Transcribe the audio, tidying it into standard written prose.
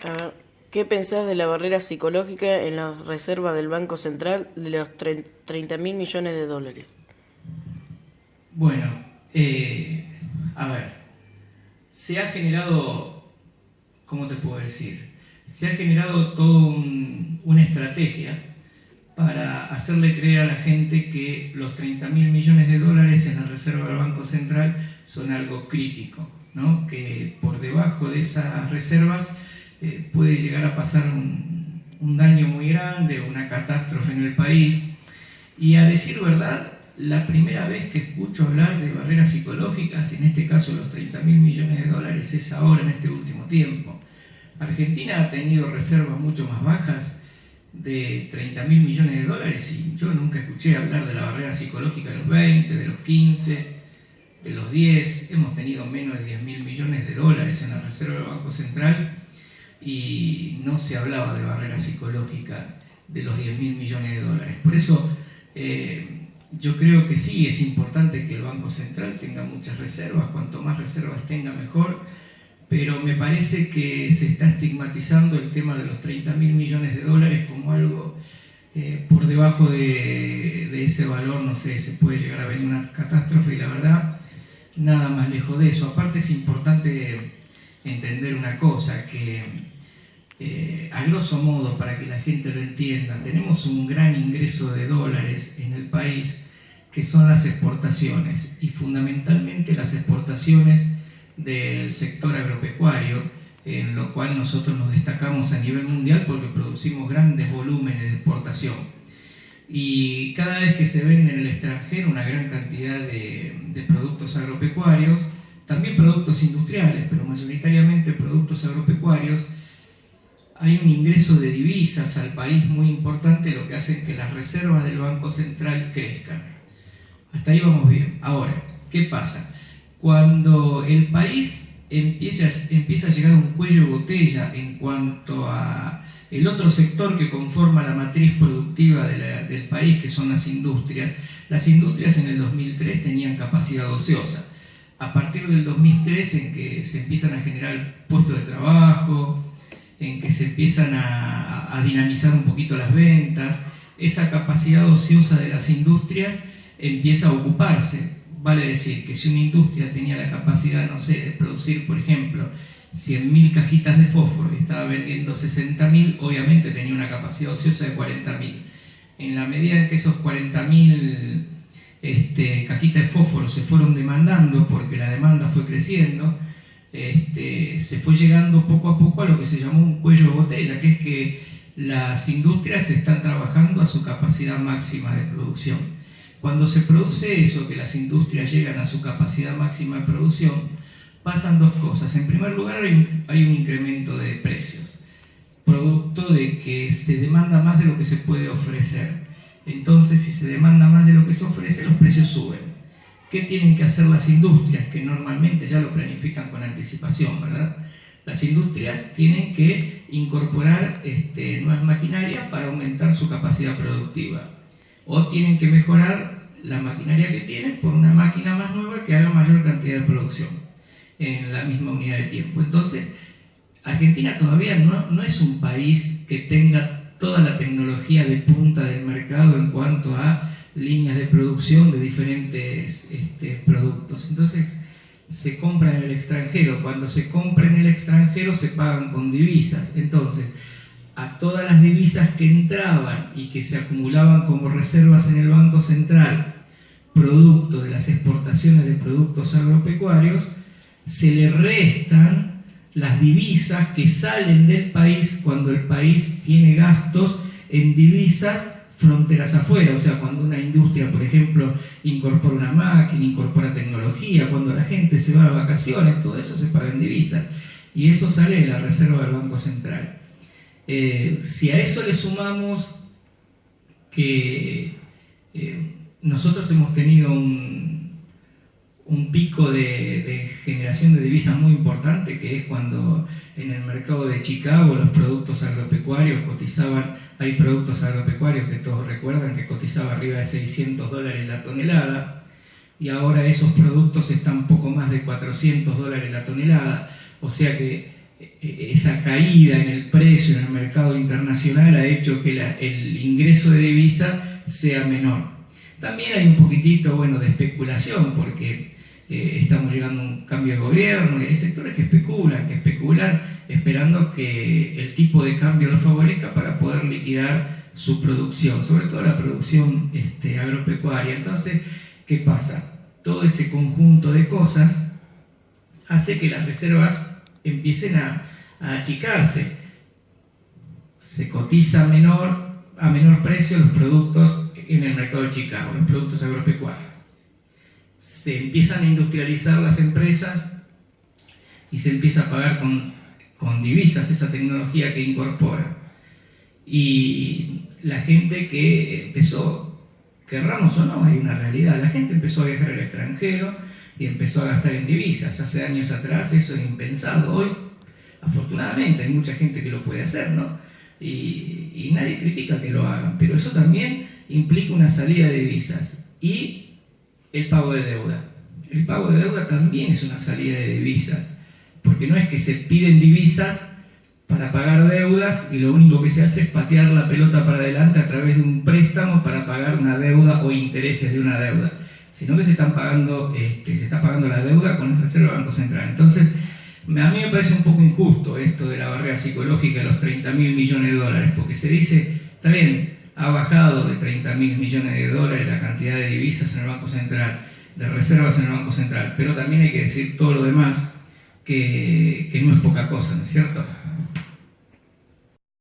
A ver, ¿qué pensás de la barrera psicológica en las reservas del Banco Central de los 30.000 millones de dólares? Bueno, a ver, se ha generado, ¿cómo te puedo decir? Se ha generado toda una estrategia para hacerle creer a la gente que los 30.000 millones de dólares en la reserva del Banco Central son algo crítico, ¿no? Que por debajo de esas reservas puede llegar a pasar un daño muy grande, una catástrofe en el país. Y a decir verdad, la primera vez que escucho hablar de barreras psicológicas, en este caso los 30.000 millones de dólares, es ahora, en este último tiempo. Argentina ha tenido reservas mucho más bajas de 30.000 millones de dólares y yo nunca escuché hablar de la barrera psicológica de los 20, de los 15, de los 10. Hemos tenido menos de 10.000 millones de dólares en la reserva del Banco Central y no se hablaba de barrera psicológica de los 10.000 millones de dólares. Por eso yo creo que sí, es importante que el Banco Central tenga muchas reservas, cuanto más reservas tenga mejor, pero me parece que se está estigmatizando el tema de los 30.000 millones de dólares como algo por debajo de ese valor, no sé, se puede llegar a venir una catástrofe y la verdad, nada más lejos de eso. Aparte es importante entender una cosa, que a grosso modo, para que la gente lo entienda, tenemos un gran ingreso de dólares en el país que son las exportaciones y fundamentalmente las exportaciones del sector agropecuario, en lo cual nosotros nos destacamos a nivel mundial porque producimos grandes volúmenes de exportación. Y cada vez que se vende en el extranjero una gran cantidad de productos agropecuarios, también productos industriales, pero mayoritariamente productos agropecuarios, hay un ingreso de divisas al país muy importante, lo que hace que las reservas del Banco Central crezcan. Hasta ahí vamos bien. Ahora, ¿qué pasa? Cuando el país empieza a llegar a un cuello de botella en cuanto a el otro sector que conforma la matriz productiva del país, que son las industrias en el 2003 tenían capacidad ociosa. A partir del 2003, en que se empiezan a generar puestos de trabajo, en que se empiezan a dinamizar un poquito las ventas, esa capacidad ociosa de las industrias empieza a ocuparse. Vale decir que si una industria tenía la capacidad, no sé, de producir, por ejemplo, 100.000 cajitas de fósforo y estaba vendiendo 60.000, obviamente tenía una capacidad ociosa de 40.000. En la medida en que esos 40.000 cajitas de fósforo se fueron demandando, porque la demanda fue creciendo, se fue llegando poco a poco a lo que se llamó un cuello de botella, que es que las industrias están trabajando a su capacidad máxima de producción. Cuando se produce eso, que las industrias llegan a su capacidad máxima de producción, pasan dos cosas. En primer lugar, hay un incremento de precios, producto de que se demanda más de lo que se puede ofrecer. Entonces, si se demanda más de lo que se ofrece, los precios suben. ¿Qué tienen que hacer las industrias? Que normalmente ya lo planifican con anticipación, ¿verdad? Las industrias tienen que incorporar nuevas maquinarias para aumentar su capacidad productiva. O tienen que mejorar la maquinaria que tienen por una máquina más nueva que haga mayor cantidad de producción en la misma unidad de tiempo. Entonces, Argentina todavía no es un país que tenga toda la tecnología de punta del mercado en cuanto a líneas de producción de diferentes productos. Entonces se compra en el extranjero. Cuando se compra en el extranjero se pagan con divisas. Entonces a todas las divisas que entraban y que se acumulaban como reservas en el Banco Central, producto de las exportaciones de productos agropecuarios, se le restan las divisas que salen del país cuando el país tiene gastos en divisas fronteras afuera. O sea, cuando una industria, por ejemplo, incorpora una máquina, incorpora tecnología, cuando la gente se va a vacaciones, todo eso se paga en divisas y eso sale de la reserva del Banco Central. Si a eso le sumamos que nosotros hemos tenido un pico de generación de divisas muy importante, que es cuando en el mercado de Chicago los productos agropecuarios cotizaban, hay productos agropecuarios que todos recuerdan que cotizaba arriba de $600 la tonelada, y ahora esos productos están poco más de $400 la tonelada, o sea que esa caída en el precio en el mercado internacional ha hecho que el ingreso de divisa sea menor. También hay un poquitito, bueno, de especulación, porque estamos llegando a un cambio de gobierno y hay sectores que especulan esperando que el tipo de cambio los favorezca para poder liquidar su producción, sobre todo la producción agropecuaria. Entonces, ¿qué pasa? Todo ese conjunto de cosas hace que las reservas empiecen a achicarse. Se cotiza a menor precio los productos en el mercado de Chicago, los productos agropecuarios. Se empiezan a industrializar las empresas y se empieza a pagar con divisas esa tecnología que incorpora. Y la gente que empezó, querramos o no, hay una realidad, la gente empezó a viajar al extranjero y empezó a gastar en divisas. Hace años atrás eso era impensado. Hoy, afortunadamente, hay mucha gente que lo puede hacer, ¿no? Y nadie critica que lo hagan, pero eso también implica una salida de divisas y el pago de deuda. El pago de deuda también es una salida de divisas, porque no es que se piden divisas para pagar deudas y lo único que se hace es patear la pelota para adelante a través de un préstamo para pagar una deuda o intereses de una deuda, sino que se está pagando la deuda con la reserva del Banco Central. Entonces, a mí me parece un poco injusto esto de la barrera psicológica de los 30.000 millones de dólares, porque se dice, está bien, ha bajado de 30.000 millones de dólares la cantidad de divisas en el Banco Central, de reservas en el Banco Central, pero también hay que decir todo lo demás, que no es poca cosa, ¿no es cierto?